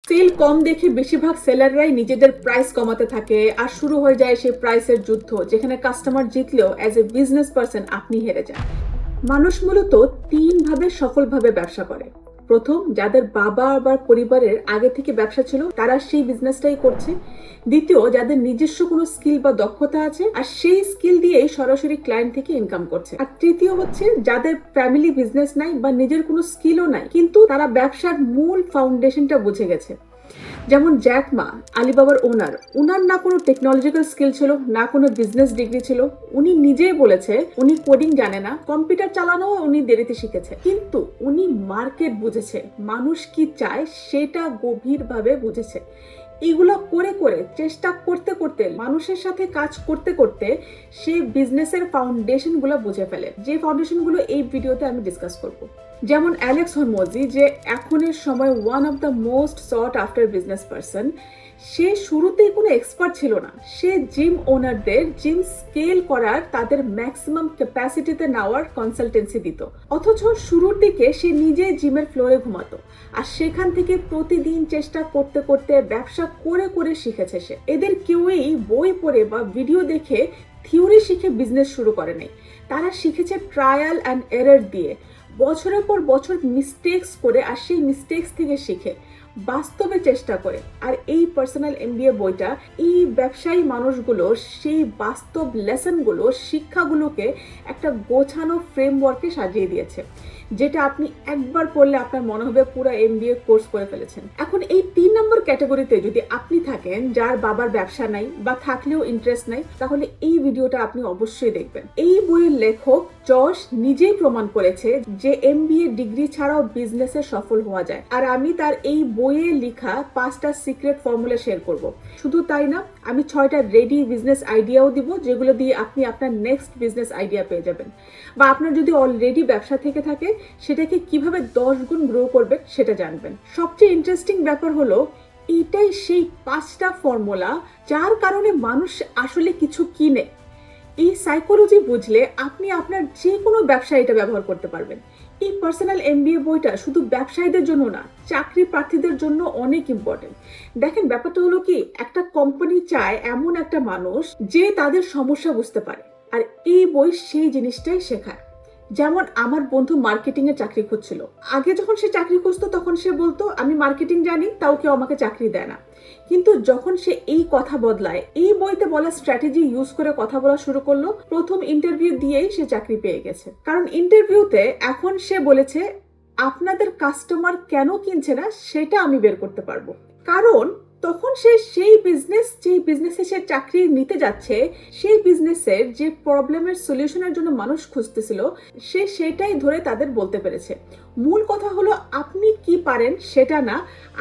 Sell কম দেখে বেশিরভাগ সেলাররাই নিজেদের প্রাইস কমাতে থাকে আর শুরু হয়ে যায় সেই প্রাইসের যুদ্ধ, যেখানে কাস্টমার জিতলেও অ্যাজ এ বিজনেস পারসন আপনি হেরে যান। মানুষ মূলত তিনভাবে সফলভাবে ব্যবসা করে। প্রথম, যাদের বাবা বা পরিবারের আগে থেকে ব্যবসা ছিল তারা সেই বিজনেসটাই করছে। দ্বিতীয়, যাদের নিজস্ব কোনো স্কিল বা দক্ষতা আছে আর সেই স্কিল দিয়েই সরাসরি ক্লায়েন্ট থেকে ইনকাম করছে। আর তৃতীয় হচ্ছে যাদের ফ্যামিলি বিজনেস নাই বা নিজের কোনো স্কিলও নাই, কিন্তু তারা ব্যবসার মূল ফাউন্ডেশনটা বুঝে গেছে। যেমন জ্যাক মা, আলিবাবার ওনার না কোনো টেকনোলজিক্যাল স্কিল ছিল, না কোনো বিজনেস ডিগ্রি ছিল। উনি নিজেই বলেছে উনি কোডিং জানে না, কম্পিউটার চালানো উনি দেরিতে শিখেছে, কিন্তু উনি মার্কেট বুঝেছে, মানুষ কি চায় সেটা গভীরভাবে বুঝেছে। এগুলো করে করে চেষ্টা করতে করতে মানুষের সাথে কাজ করতে করতে সে বিজনেসের ফাউন্ডেশন গুলো বুঝে ফেলে, যে ফাউন্ডেশন গুলো এই ভিডিওতে আমি ডিসকাস করব। যেমন অ্যালেক্স হরমোজি, যে এখনের সময় one of the most sought after business person, সে শুরুতেই কোনো এক্সপার্ট ছিল না। সে জিম ওনারদের জিম স্কেল করার, তাদের ম্যাক্সিমাম ক্যাপাসিটিতে নেওয়ার কনসালটেন্সি দিত, অথচ শুরুর দিকে সে নিজে জিমের ফ্লোরে ঘুমাতো। আর সেখান থেকে প্রতিদিন চেষ্টা করতে করতে ব্যবসা করে করে শিখেছে সে। এদের কেউই বই পড়ে বা ভিডিও দেখে থিওরি শিখে বিজনেস শুরু করে নাই, তারা শিখেছে ট্রায়াল অ্যান্ড এরর দিয়ে, বছরের পর বছর মিস্টেক্স করে, আর সেই মিস্টেক্স থেকে শিখে বাস্তবে চেষ্টা করে। আর এই পার্সোনাল এমবিএ বইটা এই ব্যবসায়ী মানুষগুলো সেই বাস্তব লেসনগুলো, শিক্ষাগুলোকে একটা গোছানো ফ্রেমওয়ার্কে সাজিয়ে দিয়েছে, যেটা আপনি একবার পড়লে আপনার মনে হবে পুরো এমবিএ কোর্স করে ফেলেছেন। এখন এই 3 নম্বর ক্যাটাগরিতে যদি আপনি থাকেন, যার বাবার ব্যবসা নাই বা থাকলেও ইন্টারেস্ট নাই, তাহলে এই ভিডিওটা আপনি অবশ্যই দেখবেন। এই বইয়ের লেখক জশ নিজেই প্রমাণ করেছে যে এমবিএ ডিগ্রি ছাড়াও বিজনেসে সফল হওয়া যায়। আর আমি তার এই বইয়ে লেখা 5টা সিক্রেট ফর্মুলা শেয়ার করব। শুধু তাই না, আমি 6টা রেডি বিজনেস আইডিয়াও দিব, যেগুলো দিয়ে আপনি আপনার নেক্সট বিজনেস আইডিয়া পেয়ে যাবেন। বা আপনার যদি অলরেডি ব্যবসা থেকে থাকে, সেটাকে কিভাবে 10 গুণ গ্রো করবেন সেটা জানবেন। সবচেয়ে ইন্টারেস্টিং ব্যাপার হলো এটাই সেই 5টা ফর্মুলা যার কারণে মানুষ আসলে কিছু কিনে। এই সাইকোলজি বুঝলে আপনি আপনার যে কোনো ব্যবসায় এটা ব্যবহার করতে পারবেন। এই পার্সোনাল এমবিএ বইটা শুধু ব্যবসায়ীদের জন্য না, চাকরি প্রার্থীদের জন্য অনেক ইম্পর্টেন্ট। দেখেন, ব্যাপারটা হলো কি, একটা কোম্পানি চায় এমন একটা মানুষ যে তাদের সমস্যা বুঝতে পারে, আর এই বই সেই জিনিসটাই শেখায়। যেমন আমার বন্ধু মার্কেটিং এ চাকরি খুঁজছিল। আগে যখন সে চাকরি খুঁজতো তখন সে বলতো আমি মার্কেটিং জানি, তাও কেউ আমাকে চাকরি দেয় না। কিন্তু যখন সে এই কথা বদলায়, এই বইতে বলা স্ট্র্যাটেজি ইউজ করে কথা বলা শুরু করলো, প্রথম ইন্টারভিউ দিয়েই সে চাকরি পেয়ে গেছে। কারণ ইন্টারভিউতে এখন সে বলেছে আপনাদের কাস্টমার কেন কিনছে না সেটা আমি বের করতে পারবো। কারণ তখন সে সেই বিজনেসে সে চাকরি নিতে যাচ্ছে, সেই বিজনেসের যে প্রবলেমের সলিউশনের জন্য মানুষ খুঁজতেছিল, সে সেটাই ধরে তাদের বলতে পেরেছে। মূল কথা হলো আপনি কি পারেন সেটা না,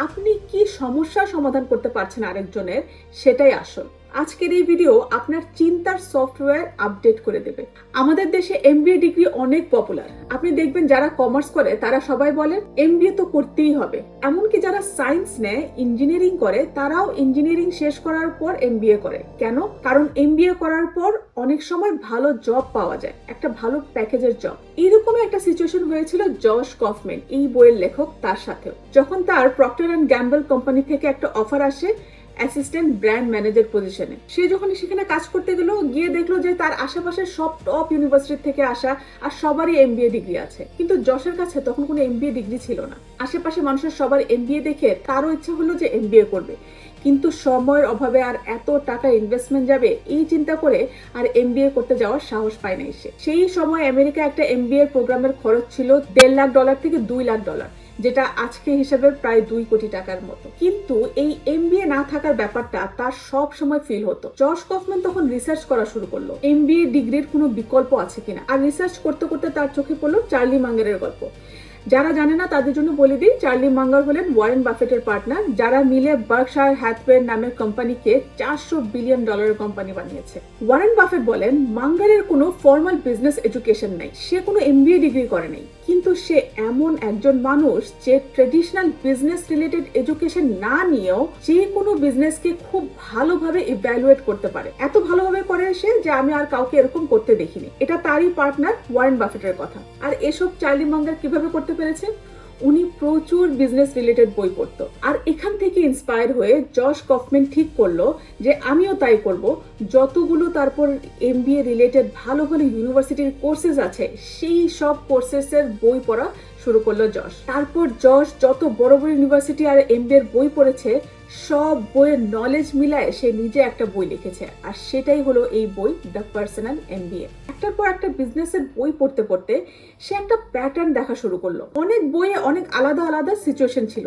আপনি কি সমস্যার সমাধান করতে পারছেন আরেকজনের, সেটাই আসল। আজকের এই ভিডিও আপনার চিন্তার সফটওয়্যার আপডেট করে দেবে। আমাদের দেশে এমবিএ ডিগ্রি অনেক পপুলার। আপনি দেখবেন যারা কমার্স করে তারা সবাই বলে এমবিএ তো করতেই হবে। এমনকি যারা সায়েন্স নেয়, ইঞ্জিনিয়ারিং করে, তারাও ইঞ্জিনিয়ারিং শেষ করার পর এমবিএ করে। কেন? কারণ এমবিএ করার পর অনেক সময় ভালো জব পাওয়া যায়, একটা ভালো প্যাকেজের জব। এরকম একটা সিচুয়েশন হয়েছিল জশ কফম্যান, এই বইয়ের লেখক, তার সাথেও। যখন তার প্রক্টর অ্যান্ড গ্যাম্বল কোম্পানি থেকে একটা অফার আসে অ্যাসিস্ট্যান্ট ব্র্যান্ড ম্যানেজার পজিশনে, সে যখন সেখানে কাজ করতে গেল, গিয়ে দেখলো যে তার আশেপাশে সব টপ ইউনিভার্সিটি থেকে আসা, আর সবারই এমবিএ ডিগ্রি আছে। কিন্তু যশের কাছে তখন কোনো এমবিএ ডিগ্রি ছিল না। আশেপাশে মানুষের সবার এমবিএ দেখে তারও ইচ্ছা হলো যে এমবিএ করবে, কিন্তু সময়ের অভাবে আর এত টাকা ইনভেস্টমেন্ট যাবে এই চিন্তা করে আর এমবিএ করতে যাওয়ার সাহস পায় নাই সে। সেই সময় আমেরিকা একটা এমবিএ প্রোগ্রামের খরচ ছিল $1.5 লাখ থেকে $2 লাখ, যেটা আজকে হিসেবে প্রায় 2 কোটি টাকার মতো। কিন্তু এই এমবিএ না থাকার ব্যাপারটা তার সব সময় ফিল হতো। জশ কফম্যান তখন রিসার্চ করা শুরু করলো এমবিএ ডিগ্রির কোনো বিকল্প আছে কিনা। আর রিসার্চ করতে করতে তার চোখে পড়লো চার্লি মাঙ্গারের গল্প। যারা জানে না তাদের জন্য বলে দিই, চার্লি মাঙ্গার হলেন ওয়ারেন বাফেটের পার্টনার, যারা মিলে বার্কশায়ার হ্যাথওয়ে নামের কোম্পানিকে $400 বিলিয়ন কোম্পানি বানিয়েছে। ওয়ারেন বাফেট বলেন মাঙ্গারের কোনো ফর্মাল বিজনেস এডুকেশন নাই, সে কোনো এমবিএ ডিগ্রি করে নাই, কিন্তু সে এমন একজন মানুষ যে ট্রেডিশনাল বিজনেস রিলেটেড এডুকেশন না নিয়েও যে কোনো বিজনেসকে খুব ভালোভাবে ইভ্যালুয়েট করতে পারে। এত ভালোভাবে করে সে যে আমি আর কাউকে এরকম করতে দেখিনি। এটা তারই পার্টনার ওয়ারেন বাফেটের কথা। আর এসব চার্লি মাঙ্গার কিভাবে করতে পেরেছে? উনি প্রচুর বিজনেস রিলেটেড বই পড়তো, আর এখান থেকে ইন্সপায়ার হয়ে জশ কফম্যান ঠিক করলো যে আমিও তাই করব। যতগুলো তারপর এমবিএ রিলেটেড ভালো ভালো ইউনিভার্সিটির কোর্সেস আছে সেই সব কোর্সেসের বই পড়া শুরু করলো জশ। তারপর জশ যত বড় বড় ইউনিভার্সিটি আর এমবিএর বই পড়েছে সব বইয়ের নলেজ মিলায় সে নিজে একটা বই লিখেছে, আর সেটাই হলো এই বই দ্য পার্সোনাল এমবিএ। একটার পর একটা বিজনেসের বই পড়তে পড়তে সে একটা প্যাটার্ন দেখা শুরু করলো। অনেক বইয়ে অনেক আলাদা আলাদা সিচুয়েশন ছিল,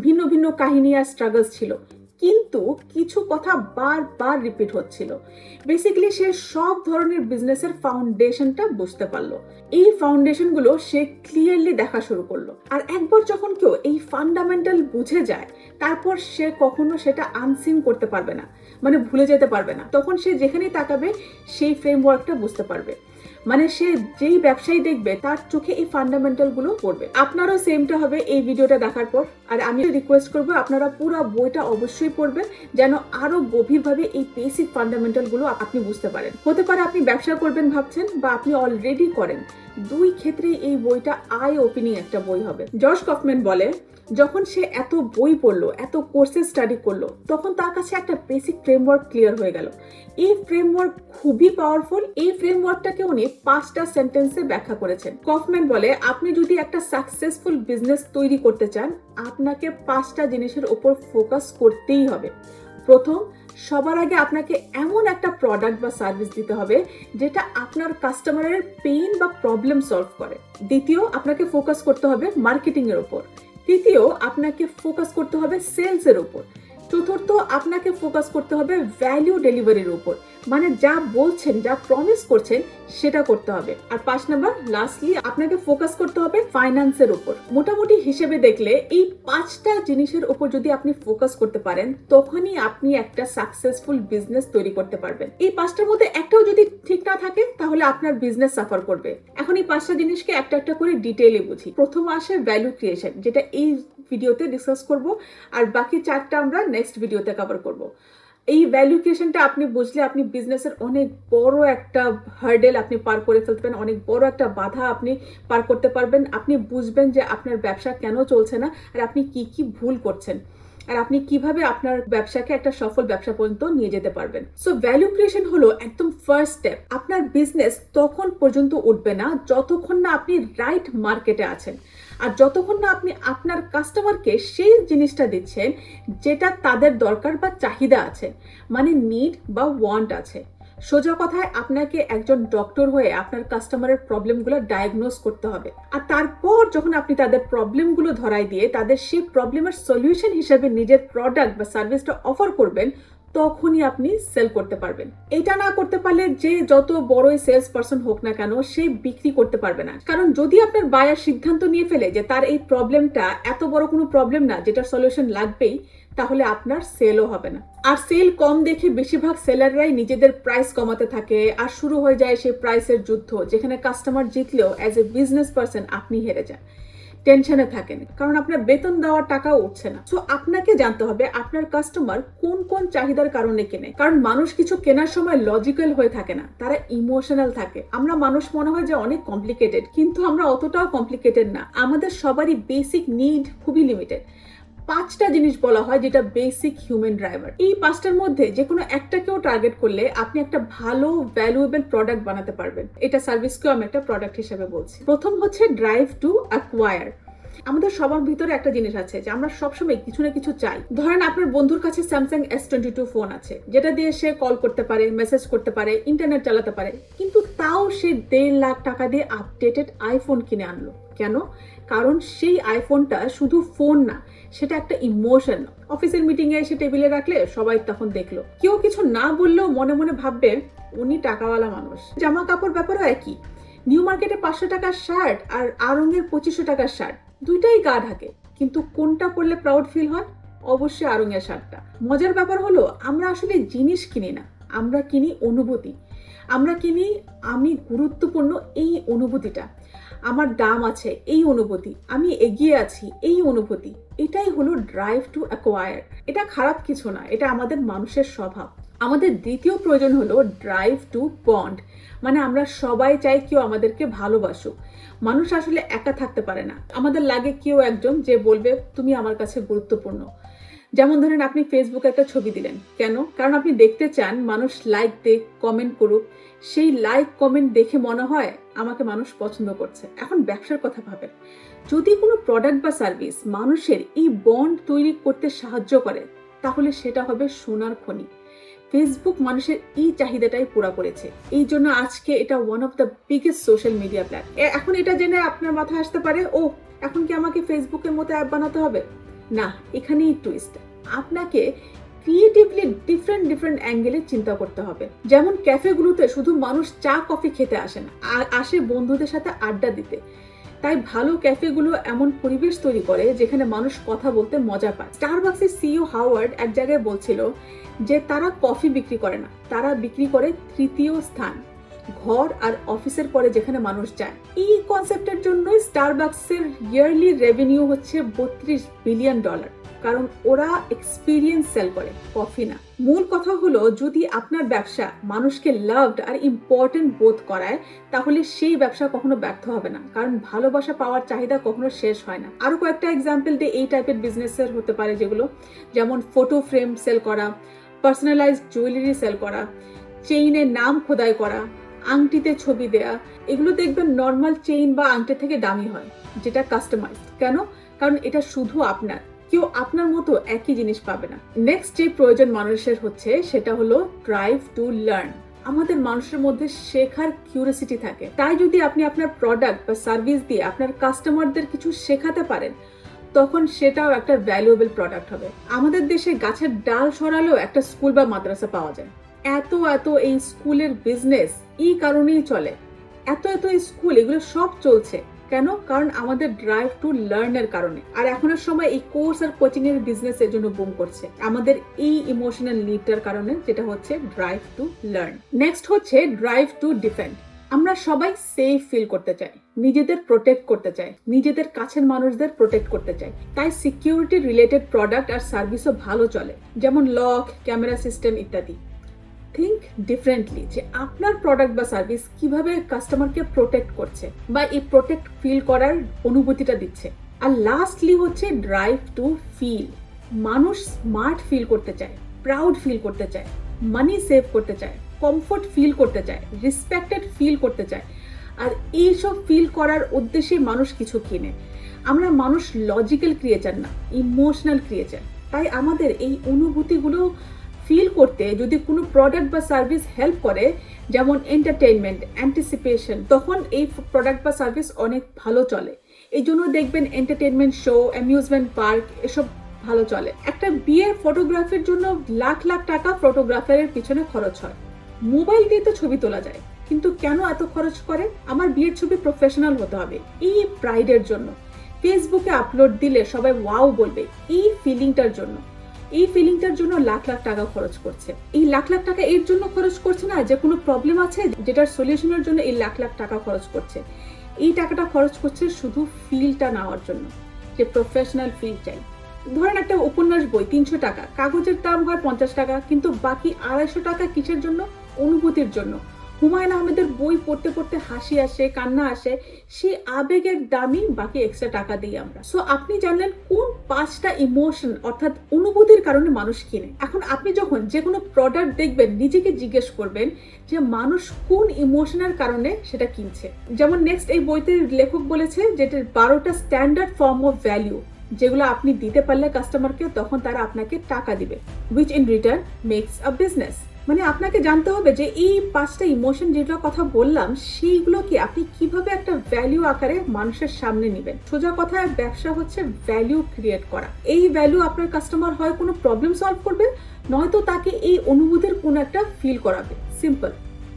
ভিন্ন ভিন্ন কাহিনী আর স্ট্রাগলস ছিল, কিন্তু কিছু কথা বারবার রিপিট হচ্ছিল। বেসিক্যালি সে সব ধরনের বিজনেসের ফাউন্ডেশনটা বুঝতে পারলো। এই ফাউন্ডেশনগুলো সে ক্লিয়ারলি দেখা শুরু করলো, আর একবার যখন কেউ এই ফান্ডামেন্টাল বুঝে যায় তারপর সে কখনো সেটা আনসিন করতে পারবে না, মানে ভুলে যেতে পারবে না। তখন সে যেখানেই তাকাবে সেই ফ্রেমওয়ার্কটা বুঝতে পারবে, মানে সে যেই ব্যবসায়ী দেখবে তার চোখে এই ফান্ডামেন্টাল গুলো পড়বে। আপনারও সেমটা হবে এই ভিডিওটা দেখার পর। আর আমি রিকোয়েস্ট করবো আপনারা পুরো বইটা অবশ্যই পড়বেন যেন আরো গভীরভাবে এই বেসিক ফান্ডামেন্টাল গুলো আপনি বুঝতে পারেন। হতে পারে আপনি ব্যবসা করবেন ভাবছেন, বা আপনি অলরেডি করেন, দুই ক্ষেত্রে এই বইটা আই ওপেনিং একটা বই হবে। জশ কফম্যান বলে যখন সে এত বই পড়লো, এত কোর্সে স্টাডি করলো, তখন তার কাছে একটা বেসিক ফ্রেমওয়ার্ক ক্লিয়ার হয়ে গেল। এই ফ্রেমওয়ার্ক খুবই পাওয়ারফুল। এই ফ্রেমওয়ার্কটাকে উনি 5টা সেন্টেন্সে ব্যাখ্যা করেছেন। কফম্যান বলে আপনি যদি একটা সাকসেসফুল বিজনেস তৈরি করতে চান আপনাকে 5টা জিনিসের উপর ফোকাস করতেই হবে। প্রথম, সবার আগে আপনাকে এমন একটা প্রোডাক্ট বা সার্ভিস দিতে হবে যেটা আপনার কাস্টমারের পেইন বা প্রবলেম সলভ করে। দ্বিতীয়, আপনাকে ফোকাস করতে হবে মার্কেটিং এর উপর। তৃতীয়, আপনাকে ফোকাস করতে হবে সেলস এর উপর। চতুর্থ, আপনাকে ফোকাস করতে হবে ভ্যালু ডেলিভারির উপর, মানে যা বলছেন, যা প্রমিস করছেন সেটা করতে হবে। আর 5 নাম্বার, লাস্টলি আপনাকে ফোকাস করতে হবে ফাইন্যান্সের উপর। মোটামুটি হিসেবে দেখলে এই 5টা জিনিসের উপর যদি আপনি ফোকাস করতে পারেন তখনই আপনি একটা সাকসেসফুল বিজনেস তৈরি করতে পারবেন। এই 5টার মধ্যে একটাও যদি ঠিক না থাকে তাহলে আপনার বিজনেস সাফার করবে। এখন এই 5টা জিনিসকে একটা একটা করে ডিটেইলে বুঝি। প্রথম আসে ভ্যালু ক্রিয়েশন, যেটা এই ভিডিওতে ডিসকাস করব, আর বাকি 4টা আমরা নেক্সট ভিডিওতে কভার করব। এই ভ্যালু ক্রিয়েশনটা আপনি বুঝলে আপনি বিজনেসের অনেক বড় একটা হার্ডেল আপনি পার করে ফেলতে পারেন, অনেক বড় একটা বাধা আপনি পার করতে পারবেন। আপনি বুঝবেন যে আপনার ব্যবসা কেন চলছে না আর আপনি কি কি ভুল করছেন, আর আপনি কিভাবে আপনার ব্যবসাকে একটা সফল ব্যবসা পর্যন্ত নিয়ে যেতে পারবেন। সো ভ্যালু ক্রিয়েশন হলো একদম ফার্স্ট স্টেপ। আপনার বিজনেস তখন পর্যন্ত উঠবে না যতক্ষণ না আপনি রাইট মার্কেটে আছেন, আর যতক্ষণ না আপনি আপনার কাস্টমারকে সেই জিনিসটা দিচ্ছেন যেটা তাদের দরকার বা চাহিদা আছে, মানে নিড বা ওয়ান্ট আছে। সোজা কথায় আপনাকে একজন ডক্টর হয়ে আপনার কাস্টমারের প্রবলেমগুলো ডায়াগনোজ করতে হবে, আর তারপর যখন আপনি তাদের প্রবলেমগুলো ধরাই দিয়ে তাদের সেই প্রবলেমের সলিউশন হিসেবে নিজের প্রোডাক্ট বা সার্ভিসটা অফার করবেন, তখনই আপনি সেল করতে পারবেন। এটা না করতে পারলে যে যত বড়ই সেলস পারসন হোক না কেন সে বিক্রি করতে পারবে না। কারণ যদি আপনার বায়ার সিদ্ধান্ত নিয়ে ফেলে যে তার এই প্রবলেমটা এত বড় কোনো প্রবলেম না যেটার সলিউশন লাগবেই, তাহলে আপনার সেলও হবে না। আর সেল কম দেখে বেশিরভাগ সেলাররাই নিজেদের প্রাইস কমাতে থাকে, আর শুরু হয়ে যায় সেই প্রাইসের যুদ্ধ, যেখানে কাস্টমার জিতলেও অ্যাজ এ বিজনেস পারসন আপনি হেরে যান। টেনশনে থাকেন কারণ আপনার বেতন দেওয়ার টাকাও উঠছে না। সো আপনাকে জানতে হবে আপনার কাস্টমার কোন কোন চাহিদার কারণে কেনে। কারণ মানুষ কিছু কেনার সময় লজিক্যাল হয়ে থাকে না, তারা ইমোশনাল থাকে। আমরা মানুষ মনে হয় যে অনেক কমপ্লিকেটেড, কিন্তু আমরা অতটাও কমপ্লিকেটেড না। আমাদের সবারই বেসিক নিড খুবই লিমিটেড। 5টা জিনিস বলা হয় যেটা বেসিক হিউম্যান ড্রাইভার। এই 5টার মধ্যে যে কোনো একটাকেও টার্গেট করলে আপনি একটা ভালো ভ্যালুয়েবল প্রোডাক্ট বানাতে পারবেন। এটা সার্ভিসকেও আমি একটা প্রোডাক্ট হিসেবে বলছি। প্রথম হচ্ছে ড্রাইভ টু অ্যাকোয়ার। আমাদের সবার ভিতরে একটা জিনিস আছে যে আমরা সবসময় কিছু না কিছু চাই। ধরেন আপনার বন্ধুর কাছে স্যামসাং S22 ফোন আছে, যেটা দিয়ে সে কল করতে পারে, মেসেজ করতে পারে, ইন্টারনেট চালাতে পারে, কিন্তু তাও সে 1.5 লাখ টাকা দিয়ে আপডেটেড আইফোন কিনে আনলো। কেন? কারণ সেই আইফোনটা শুধু ফোন না, সেটা একটা ইমোশন। অফিসের মিটিং এ এসে টেবিলে রাখলে সবাই তখন দেখলো, কেউ কিছু না বললেও মনে মনে ভাববে উনি টাকাওয়ালা মানুষ। জামা কাপড় ব্যাপারও একই। নিউ মার্কেটে 500 টাকার শার্ট আর আড়ংয়ের 2500 টাকার শার্ট, দুইটাই গা ঢাকে, কিন্তু কোনটা পরলে প্রাউড ফিল হয়? অবশ্যই আড়ংয়ের শার্টটা। মজার ব্যাপার হলো আমরা আসলে জিনিস কিনি না, আমরা কিনি অনুভূতি। আমরা কিনি আমি গুরুত্বপূর্ণ এই অনুভূতিটা, আমার দাম আছে এই অনুভূতি, আমি এগিয়ে আছি এই অনুভূতি। এটাই হলো ড্রাইভ টু অ্যাকোয়ার। এটা খারাপ কিছু না, এটা আমাদের মানুষের স্বভাব। আমাদের দ্বিতীয় প্রয়োজন হলো ড্রাইভ টু বন্ড, মানে আমরা সবাই চাই কেউ আমাদেরকে ভালোবাসুক। মানুষ আসলে একা থাকতে পারে না, আমাদের লাগে কেউ একজন যে বলবে তুমি আমার কাছে গুরুত্বপূর্ণ। যেমন ধরেন আপনি ফেসবুকে একটা ছবি দিলেন, কেন? কারণ আপনি দেখতে চান মানুষ লাইক দেখ, কমেন্ট করুক। সেই লাইক কমেন্ট দেখে মনে হয় আমাকে মানুষ পছন্দ করছে। এখন ব্যবসার কথা ভাবেন, যদি কোনো প্রোডাক্ট বা সার্ভিস মানুষের এই বন্ড তৈরি করতে সাহায্য করে, তাহলে সেটা হবে সোনার খনি। ফেসবুক মানুষের এই চাহিদাটাই পুরা করেছে, এই জন্য আজকে এটা one of the biggest social media platform. এখন এটা জেনে আপনার মাথায় আসতে পারে, ও এখন কি আমাকে ফেসবুকের মতো অ্যাপ বানাতে হবে? না, এখানেই টুইস্ট। আপনাকে ক্রিয়েটিভলি ডিফারেন্ট অ্যাঙ্গেলে চিন্তা করতে হবে। যেমন ক্যাফেগুলোতে শুধু মানুষ চা কফি খেতে আসে না, আসে বন্ধুদের সাথে আড্ডা দিতে। তাই ভালো ক্যাফেগুলো এমন পরিবেশ তৈরি করে যেখানে মানুষ কথা বলতে মজা পায়। স্টারবাকসের সিইও হাওয়ার্ড এক জায়গায় বলছিল যে তারা কফি বিক্রি করে না, তারা বিক্রি করে তৃতীয় স্থান, ঘর আর অফিসের পরে যেখানে মানুষ যায়। এই কনসেপ্টের জন্যই স্টারবাকসের ইয়ারলি রেভিনিউ হচ্ছে $32 বিলিয়ন, কারণ ওরা এক্সপিরিয়েন্স সেল করে, কফি না। মূল কথা হলো, যদি আপনার ব্যবসা মানুষকে লাভড আর ইম্পর্টেন্ট বোধ করায়, তাহলে সেই ব্যবসা কখনো ব্যর্থ হবে না, কারণ ভালোবাসা পাওয়ার চাহিদা কখনো শেষ হয় না। আরো কয়েকটা এক্সাম্পল দিয়ে এই টাইপের বিজনেসের হতে পারে যেগুলো, যেমন ফটো ফ্রেম সেল করা, পার্সোনালাইজড জুয়েলারি সেল করা, চেইনের নাম খোদাই করা, আংটিতে ছবি দেয়া। এগুলো দেখবেন নর্মাল চেইন বা আংটি থেকে দামি হয়, যেটা কাস্টমাইজ। কেন? কারণ এটা শুধু আপনার, কেউ আপনার মতো একই জিনিস পাবে না। নেক্সট যে প্রয়োজন মানুষের হচ্ছে সেটা হলো ড্রাইভ টু লার্ন। আমাদের মানুষের মধ্যে শেখার কিউরিওসিটি থাকে, তাই যদি আপনি আপনার প্রোডাক্ট বা সার্ভিস দিয়ে আপনার কাস্টমারদের কিছু শেখাতে পারেন, তখন সেটাও একটা ভ্যালুয়েবল প্রোডাক্ট হবে। আমাদের দেশে গাছের ডাল সরালেও একটা স্কুল বা মাদ্রাসা পাওয়া যায়। এত এই স্কুলের বিজনেস এই কারণেই চলে, এত স্কুল, এগুলো সব চলছে কেন? কারণ আমাদের ড্রাইভ টু লার্নের কারণে। আর এখনের সময় এই কোর্স আর কোচিং এর বিজনেস এর জন্য বুম করছে, আমাদের এই ইমোশনাল নিডটার কারণে, যেটা হচ্ছে ড্রাইভ টু লার্ন। নেক্সট হচ্ছে ড্রাইভ টু ডিফেন্ড। আমরা সবাই সেফ ফিল করতে চাই, নিজেদের প্রোটেক্ট করতে চাই, নিজেদের কাছের মানুষদের প্রোটেক্ট করতে চাই। তাই সিকিউরিটি রিলেটেড প্রোডাক্ট আর সার্ভিসও ভালো চলে, যেমন লক, ক্যামেরা সিস্টেম ইত্যাদি। থিঙ্ক ডিফারেন্টলি, যে আপনার প্রোডাক্ট বা সার্ভিস কিভাবে কাস্টমারকে প্রোটেক্ট করছে বা এই প্রোটেক্ট ফিল করার অনুভূতিটা দিচ্ছে। আর লাস্টলি হচ্ছে ড্রাইভ টু ফিল। মানুষ স্মার্ট ফিল করতে চায়, প্রাউড ফিল করতে চায়, মানি সেভ করতে চায়, কমফোর্ট ফিল করতে চায়, রেসপেক্টেড ফিল করতে চায়। আর এইসব ফিল করার উদ্দেশ্যে মানুষ কিছু কিনে। আমরা মানুষ লজিক্যাল ক্রিয়েচার না, ইমোশনাল ক্রিয়েচার। তাই আমাদের এই অনুভূতিগুলো ফিল করতে যদি কোনো প্রোডাক্ট বা সার্ভিস হেল্প করে, যেমন এন্টারটেইনমেন্ট, অ্যান্টিসিপেশন, তখন এই প্রোডাক্ট বা সার্ভিস অনেক ভালো চলে। এই জন্য দেখবেন এন্টারটেইনমেন্ট শো, অ্যামিউজমেন্ট পার্ক এসব ভালো চলে। একটা বিয়ের ফটোগ্রাফির জন্য লাখ টাকা ফটোগ্রাফারের পিছনে খরচ হয়। মোবাইল দিয়ে তো ছবি তোলা যায়, কিন্তু কেন এত খরচ করে? আমার বিয়ের ছবি প্রফেশনাল হতে হবে, এই প্রাইডের জন্য। ফেসবুকে আপলোড দিলে সবাই ওয়াও বলবে, এই ফিলিংটার জন্য। এই ফিলিংটার জন্য লাখ টাকা খরচ করছে। এই লাখ টাকা এর জন্য খরচ করছে না যে কোনো প্রবলেম আছে যেটার সলিউশনের জন্য এই লাখ টাকা খরচ করছে। এই টাকাটা খরচ করছে শুধু ফিলটা নেওয়ার জন্য, যে প্রফেশনাল ফিল চাই। ধরেন একটা উপন্যাস বই 300 টাকা, কাগজের দাম হয় 50 টাকা, কিন্তু বাকি 250 টাকা কিসের জন্য? অনুভূতির জন্য। হুমায়ুন আহমেদের বই পড়তে পড়তে হাসি আসে, কান্না আসে, সেই আবেগের দামই বাকি এক্সট্রা টাকা দিই আমরা। সো আপনি জানলেন কোন 5টা ইমোশন অর্থাৎ অনুভূতির কারণে মানুষ কিনে। এখন আপনি যখন যে কোনো প্রোডাক্ট দেখবেন, নিজেকে জিজ্ঞেস করবেন যে মানুষ কোন ইমোশনের কারণে সেটা কিনছে। যেমন নেক্সট এই বইতে লেখক বলেছে যেটা 12টা স্ট্যান্ডার্ড ফর্ম অফ ভ্যালু, যেগুলো আপনি দিতে পারলে কাস্টমারকে, তখন তারা আপনাকে টাকা দিবে, which in return makes a business। মানে আপনাকে জানতে হবে যে এই 5টা ইমোশন যেগুলোর কথা বললাম, সেইগুলোকে আপনি কিভাবে একটা ভ্যালু আকারে মানুষের সামনে নেবেন। সোজা কথা, ব্যবসা হচ্ছে ভ্যালু ক্রিয়েট করা। এই ভ্যালু আপনার কাস্টমার হয় কোনো প্রবলেম সলভ করবে, নয়তো তাকে এই অনুভূতির কোনো একটা ফিল করাবে। সিম্পল।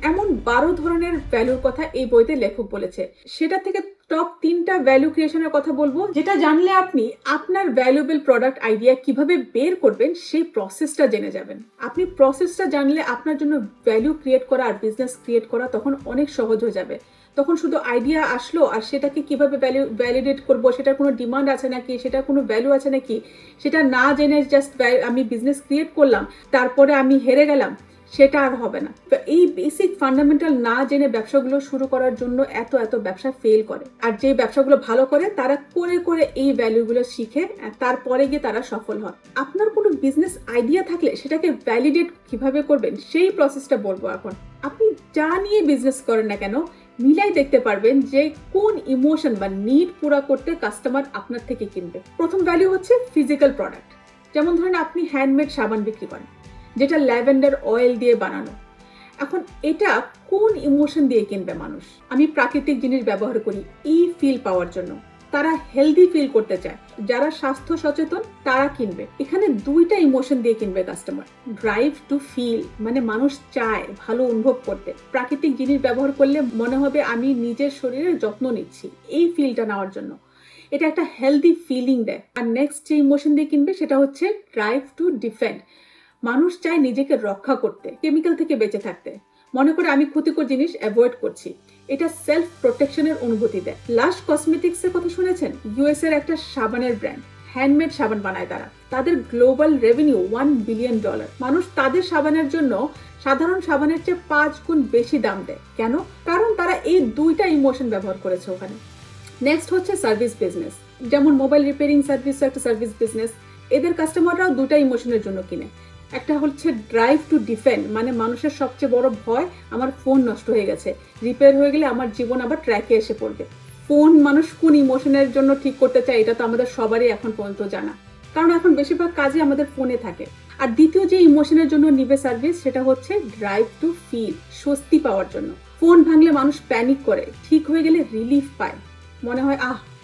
এমন 12 ধরনের ভ্যালুর কথা এই বইতে লেখক বলেছে। সেটা থেকে টপ 3টা ভ্যালু ক্রিয়েশনের কথা বলবো, যেটা জানলে আপনি আপনার ভ্যালুয়েবল প্রোডাক্ট আইডিয়া কিভাবে বের করবেন সেই প্রসেসটা জেনে যাবেন। আপনি প্রসেসটা জানলে আপনার জন্য ভ্যালু ক্রিয়েট করা আর বিজনেস ক্রিয়েট করা তখন অনেক সহজ হয়ে যাবে। তখন শুধু আইডিয়া আসলো, আর সেটাকে কিভাবে ভ্যালিডেট করবো, সেটার কোনো ডিমান্ড আছে নাকি, সেটার কোনো ভ্যালু আছে নাকি, সেটা না জেনে জাস্ট আমি বিজনেস ক্রিয়েট করলাম, তারপরে আমি হেরে গেলাম, সেটা আর হবে না। তো এই বেসিক ফান্ডামেন্টাল না জেনে ব্যবসাগুলো শুরু করার জন্য এত ব্যবসা ফেল করে। আর যে ব্যবসাগুলো ভালো করে তারা করে করে এই ভ্যালুগুলো শিখে তারপরে গিয়ে তারা সফল হয়। আপনার কোনো বিজনেস আইডিয়া থাকলে সেটাকে ভ্যালিডেট কিভাবে করবেন সেই প্রসেসটা বলবো এখন। আপনি যা নিয়ে বিজনেস করেন না কেন মিলাই দেখতে পারবেন যে কোন ইমোশন বা নিড পুরা করতে কাস্টমার আপনার থেকে কিনবে। প্রথম ভ্যালু হচ্ছে ফিজিক্যাল প্রোডাক্ট। যেমন ধরেন আপনি হ্যান্ডমেড সাবান বিক্রি করেন যেটা ল্যাভেন্ডার অয়েল দিয়ে বানানো। এখন এটা কোন ইমোশন দিয়ে কিনবে মানুষ? আমি প্রাকৃতিক জিনিস ব্যবহার করি এই ফিল পাওয়ার জন্য। তারা হেলদি ফিল করতে চায়, যারা স্বাস্থ্য সচেতন তারা কিনবে। এখানে দুইটা ইমোশন দিয়ে কিনবে কাস্টমার। ড্রাইভ টু ফিল মানে মানুষ চায় ভালো অনুভব করতে। প্রাকৃতিক জিনিস ব্যবহার করলে মনে হবে আমি নিজের শরীরের যত্ন নিচ্ছি, এই ফিলটা নেওয়ার জন্য। এটা একটা হেলদি ফিলিং দেয়। আর নেক্সট যে ইমোশন দিয়ে কিনবে সেটা হচ্ছে ড্রাইভ টু ডিফেন্ড। মানুষ চায় নিজেকে রক্ষা করতে, কেমিক্যাল থেকে বেঁচে থাকতে। মনে করে আমি ক্ষতিকর জিনিস অ্যাভয়েড করছি। এটা সেলফ প্রোটেকশনের অনুভূতি দেয়। লাশ কসমেটিক্স এর কথা শুনেছেন? ইউএস এর একটা সাবানের ব্র্যান্ড, হ্যান্ডমেড সাবান বানায় তারা। তাদের গ্লোবাল রেভিনিউ $1 বিলিয়ন। মানুষ তাদের সাবানের জন্য সাধারণ সাবানের চেয়ে 5 গুণ বেশি দাম দেয়। কেন? কারণ তারা এই দুইটা ইমোশন ব্যবহার করেছে ওখানে। নেক্সট হচ্ছে সার্ভিস বিজনেস। যেমন মোবাইল রিপেয়ারিং সার্ভিস একটা সার্ভিস বিজনেস। এদের কাস্টমাররাও দুইটা ইমোশনের জন্য কিনে। একটা হচ্ছে ড্রাইভ টু ডিফেন্ড মানে মানুষের সবচেয়ে বড় ভয় আমার ফোন নষ্ট হয়ে গেছে, রিপেয়ার হয়ে গেলে আমার জীবন আবার ট্র্যাকে এসে পড়বে। ফোন মানুষ কোন ইমোশনের জন্য ঠিক করতে চায় এটা তো আমাদের সবারই এখন পর্যন্ত জানা, কারণ এখন বেশিরভাগ কাজই আমাদের ফোনে থাকে। আর দ্বিতীয় যে ইমোশনের জন্য নিবে সার্ভিস সেটা হচ্ছে ড্রাইভ টু ফিল, স্বস্তি পাওয়ার জন্য। ফোন ভাঙলে মানুষ প্যানিক করে, ঠিক হয়ে গেলে রিলিফ পায়, মনে হয়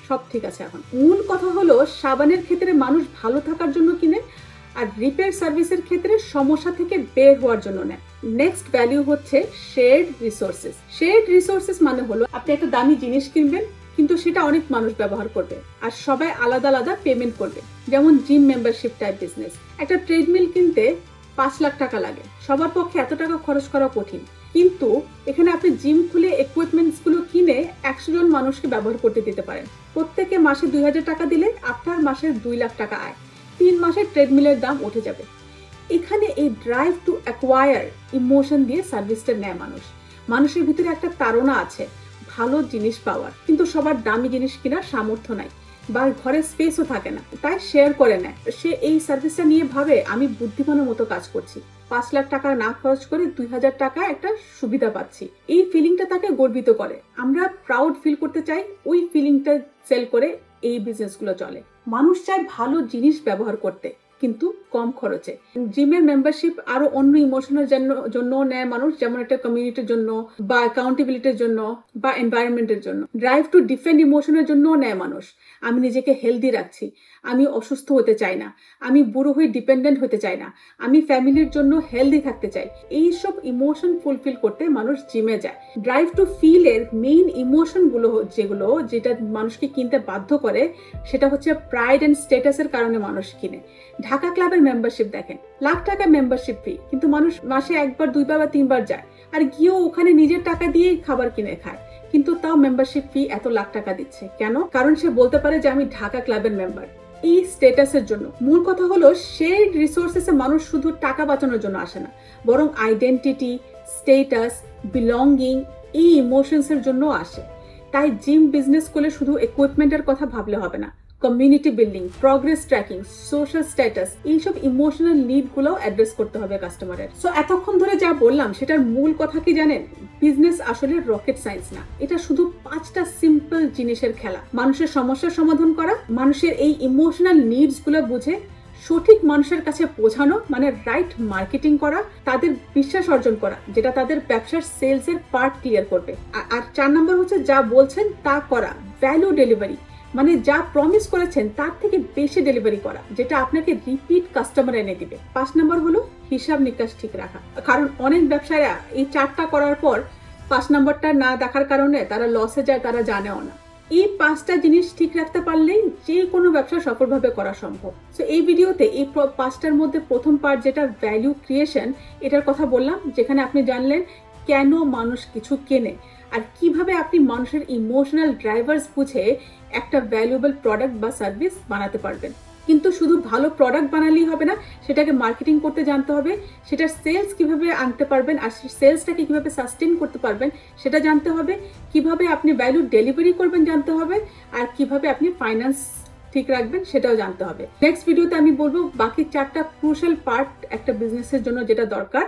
সব ঠিক আছে এখন। মূল কথা হলো সাবানের ক্ষেত্রে মানুষ ভালো থাকার জন্য কিনে, আর রিপেয়ার সার্ভিসের ক্ষেত্রে সমস্যা থেকে বের হওয়ার জন্য নেয়। নেক্সট ভ্যালু হচ্ছে শেয়ার্ড রিসোর্সেস। শেয়ার্ড রিসোর্সেস মানে হলো আপনি একটা দামি জিনিস কিনবেন কিন্তু সেটা অনেক মানুষ ব্যবহার করবে আর সবাই আলাদা আলাদা পেমেন্ট করবে। যেমন জিম মেম্বারশিপ টাইপ বিজনেস। একটা ট্রেডমিল কিনতে 5 লাখ টাকা লাগে, সবার পক্ষে এত টাকা খরচ করা কঠিন। কিন্তু এখানে আপনি জিম খুলে ইকুইপমেন্টস গুলো কিনে 100 জন মানুষকে ব্যবহার করতে দিতে পারেন। প্রত্যেকে মাসে 2000 টাকা দিলে আপনার মাসের 2 লাখ টাকা আয়। 3 মাসের ট্রেডমিলের দাম উঠে যাবে। এখানে এই ড্রাইভ টু অ্যাকোয়ার ইমোশন দিয়ে সার্ভিসটা নেয় মানুষ। মানুষের ভিতরে একটা তাড়না আছে ভালো জিনিস পাওয়ার, কিন্তু সবার দামি জিনিস কেনার সামর্থ্য নাই বা ঘরে স্পেসও থাকে না, তাই শেয়ার করে নেয়। সে এই সার্ভিসটা নিয়ে ভাবে আমি বুদ্ধিমানের মতো কাজ করছি, 5 লাখ টাকা না খরচ করে 2000 টাকা একটা সুবিধা পাচ্ছি। এই ফিলিংটা তাকে গর্বিত করে। আমরা প্রাউড ফিল করতে চাই, ওই ফিলিংটা সেল করে এই বিজনেসগুলো চলে। মানুষ চায় ভালো জিনিস ব্যবহার করতে কিন্তু কম খরচে। জিমের মেম্বারশিপ আরো অন্য ইমোশনের জন্য নেয় মানুষ, যেমন একটা কমিউনিটির জন্য বা অ্যাকাউন্টেবিলিটির জন্য বা এনভায়রনমেন্টের জন্য। ড্রাইভ টু ডিফেন্ড ইমোশনের জন্য নেয় মানুষ, আমি নিজেকে হেলদি রাখছি, আমি অসুস্থ হতে চাই না, আমি বুড়ো হয়ে ডিপেন্ডেন্ট হতে চাই না, আমি ফ্যামিলির জন্য হেলদি থাকতে চাই। এইসব ইমোশন ফুলফিল করতে মানুষ জিমে যায়। ড্রাইভ টু ফিল এর মেইন ইমোশন গুলো যেটা মানুষকে কিনতে বাধ্য করে সেটা হচ্ছে প্রাইড এন্ড স্ট্যাটাসের কারণে মানুষ কিনে। ঢাকা ক্লাবের মেম্বারশিপ দেখেন, লাখ টাকা মেম্বারশিপ ফি, কিন্তু মানুষ মাসে 1বার 2বার বা 3বার যায়, আর গিয়েও ওখানে নিজের টাকা দিয়ে খাবার কিনে খায়, কিন্তু তাও মেম্বারশিপ ফি এত লাখ টাকা দিচ্ছে কেন? কারণ সে বলতে পারে যে আমি ঢাকা ক্লাবের মেম্বার। এই স্ট্যাটাসের জন্য। মূল কথা হলো শেয়ার্ড রিসোর্সেসে মানুষ শুধু টাকা বাঁচানোর জন্য আসে না, বরং আইডেন্টিটি, স্ট্যাটাস, বিলঙ্গিং এই ইমোশনসের জন্য আসে। তাই জিম বিজনেস করলে শুধু ইকুইপমেন্টের কথা ভাবলে হবে না, community building, progress tracking, social status এইসব ইমোশনাল নিড গুলো অ্যাড্রেস করতে হবে কাস্টমারের। সো এতক্ষণ ধরে যা বললাম সেটার মূল কথা কি জানেন? বিজনেস আসলে রকেট সায়েন্স না, এটা শুধু 5টা সিম্পল জিনিসের খেলা। মানুষের সমস্যার সমাধান করা, মানুষের এই ইমোশনাল নিডস গুলো বুঝে সঠিক মানুষের কাছে পৌঁছানো মানে রাইট মার্কেটিং করা, তাদের বিশ্বাস অর্জন করা যেটা তাদের ব্যবসার সেলস এর পার্ট ক্লিয়ার করবে। আর 4 নম্বর হচ্ছে যা বলছেন তা করা, ভ্যালু ডেলিভারি মানে যা প্রমিস করেছেন তার থেকে বেশি ডেলিভারি করা, যেটা আপনাকে রিপিট কাস্টমার এনে দিবে। 5 নম্বর হলো হিসাব নিকাশ ঠিক রাখা, কারণ অনেক ব্যবসায়ীরা এই 4টা করার পর 5 নম্বরটা না দেখার কারণে তারা লসে যায়, তারা জানেও না। এই 5টা জিনিস ঠিক রাখতে পারলেই যে কোনো ব্যবসা সফলভাবে করা সম্ভব। সো এই ভিডিওতে এই 5টার মধ্যে প্রথম পার্ট যেটা ভ্যালু ক্রিয়েশন, এটার কথা বললাম, যেখানে আপনি জানলেন কেন মানুষ কিছু কেনে আর কিভাবে আপনি মানুষের ইমোশনাল ড্রাইভার্স বুঝে একটা ভ্যালুয়েবল প্রোডাক্ট বা সার্ভিস বানাতে পারবেন। কিন্তু শুধু ভালো প্রোডাক্ট বানালেই হবে না, সেটাকে মার্কেটিং করতে জানতে হবে, সেটার সেলস কিভাবে আনতে পারবেন আর সেই সেলসটাকে কিভাবে সাস্টেন করতে পারবেন সেটা জানতে হবে, কিভাবে আপনি ভ্যালু ডেলিভারি করবেন জানতে হবে, আর কিভাবে আপনি ফাইন্যান্স ঠিক রাখবেন সেটাও জানতে হবে। নেক্সট ভিডিওতে আমি বলবো বাকি 4টা ক্রুশাল পার্ট একটা বিজনেসের জন্য যেটা দরকার,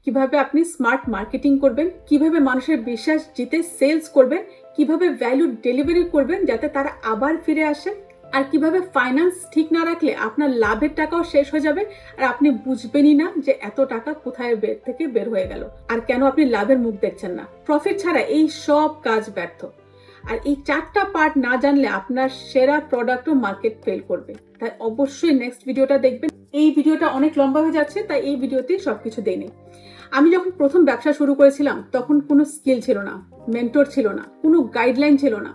কিভাবে আপনি স্মার্ট মার্কেটিং করবেন, কিভাবে মানুষের বিশ্বাস জিতে সেলস করবেন, কিভাবে ভ্যালু ডেলিভারি করবেন যাতে তারা আবার ফিরে আসে, আর কিভাবে ফাইন্যান্স ঠিক না রাখলে আপনার লাভের টাকাও শেষ হয়ে যাবে আর আপনি বুঝবেনই না যে এত টাকা কোথায় বের হয়ে গেল আর কেন আপনি লাভের মুখ দেখছেন না। প্রফিট ছাড়া এই সব কাজ ব্যর্থ। আর এই 4টা পার্ট না জানলে আপনার সেরা প্রোডাক্টও মার্কেট ফেল করবে। তাই অবশ্যই নেক্সট ভিডিওটা দেখবেন। এই ভিডিওটা অনেক লম্বা হয়ে যাচ্ছে, তাই এই ভিডিওতে সবকিছু দেই নেই। আমি যখন প্রথম ব্যবসা শুরু করেছিলাম তখন কোনো স্কিল ছিল না, মেন্টর ছিল না, কোনো গাইডলাইন ছিল না,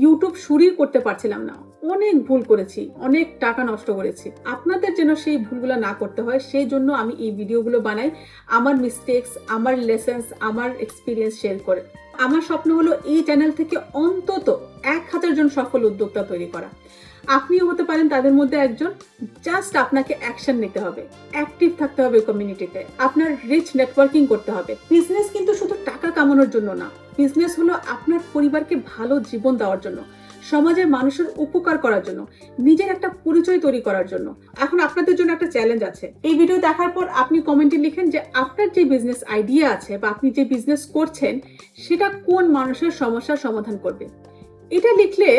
ইউটিউব শুরুই করতে পারছিলাম না। অনেক ভুল করেছি, অনেক টাকা নষ্ট করেছি। আপনাদের যেন সেই ভুলগুলো না করতে হয় সেই জন্য আমি এই ভিডিওগুলো বানাই, আমার মিস্টেকস, আমার লেসেন্স, আমার এক্সপিরিয়েন্স শেয়ার করে। আমার স্বপ্ন হলো এই চ্যানেল থেকে অন্তত 1000 জন সফল উদ্যোক্তা তৈরি করা। আপনিও হতে পারেন তাদের মধ্যে একজন। জাস্ট আপনাকে অ্যাকশন নিতে হবে, অ্যাক্টিভ থাকতে হবে কমিউনিটিতে, আপনার রিচ নেটওয়ার্কিং করতে হবে। বিজনেস কিন্তু শুধু টাকা কামানোর জন্য না, বিজনেস হলো আপনার পরিবারকে ভালো জীবন দেওয়ার জন্য, সমাজের মানুষের উপকার করার জন্য, নিজের একটা পরিচয় তৈরি করার জন্য। এখন আপনাদের জন্য একটা চ্যালেঞ্জ আছে। এই ভিডিও দেখার পর আপনি কমেন্টে লিখেন যে আপনার যে বিজনেস আইডিয়া আছে বা আপনি যে বিজনেস করছেন সেটা কোন মানুষের সমস্যার সমাধান করবে। এটা লিখলে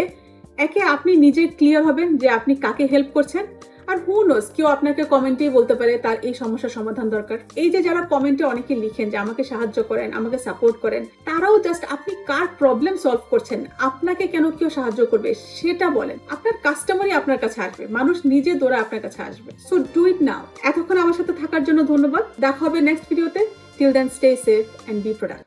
একে আপনি নিজে ক্লিয়ার হবেন যে আপনি কাকে হেল্প করছেন, আর হু নোস কেউ আপনাকে কমেন্টেই বলতে পারে তার এই সমস্যার সমাধান দরকার। এই যে যারা কমেন্টে অনেকে লিখেন যে আমাকে সাহায্য করেন, আমাকে সাপোর্ট করেন, তারাও জাস্ট আপনি কার প্রবলেম সলভ করছেন, আপনাকে কেন কেউ সাহায্য করবে সেটা বলেন। আপনার কাস্টমারই আপনার কাছে আসবে, মানুষ নিজে দৌড়ে আপনার কাছে আসবে। সো ডু ইট নাও। এতক্ষণ আমার সাথে থাকার জন্য ধন্যবাদ। দেখা হবে নেক্সট ভিডিওতে। Till then stay safe and be productive.